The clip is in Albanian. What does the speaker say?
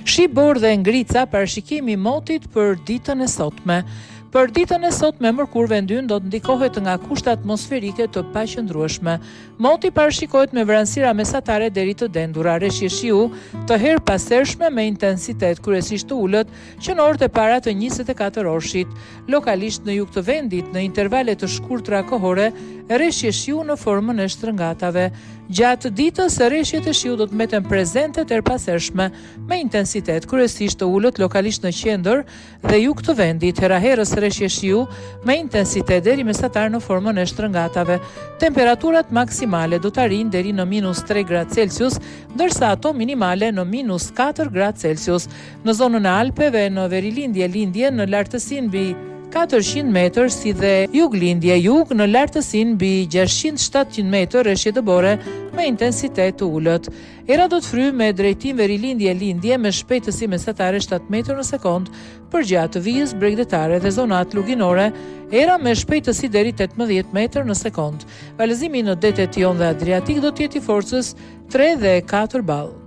Shi, borë dhe ngrica parashikimi i motit për ditën e sotme. Për ditën e sotme, mërkurve ndyn do të ndikohet nga kushte atmosferike të paqëndrueshme. Moti parashikohet me vranësira mesatare deri të dendura, reshje shiu të herpasershme me intensitet kryesisht të ulët që në orët e para të 24 orëshit. Lokalisht në jug të vendit, në intervale të shkurtra kohore, reshje shiu në formën e shtrëngatave. Gjatë ditës, reshjet e shiu do të mbeten prezente të herpasershme me intensitet kryesisht të ulët, lokalisht në qendër dhe jug të vendit. Heraherës reshje shiu me intensitet deri mesatar në formën e shtrëngatave. Temperaturat maksimale do të arrijnë deri në -3 gradë Celsius, ndërsa ato minimale në -4 gradë Celsius. Në zonën e Alpeve, në verilindje-lindje, në lartësinë mbi 400 metër, si dhe juglindje-jug në lartësinë mbi 600-700 metër, reshje dëbore me intensitet të ulët. Era do të fryjë me drejtim verilindje-lindje me shpejtësi mesatare 7 metër në sekond për gjatë vijës bregdetare dhe zonat luginore, era me shpejtësi deri 18 metër në sekond. Valëzimi në detet jon dhe Adriatik do të jetë i forcës 3 dhe 4 ball.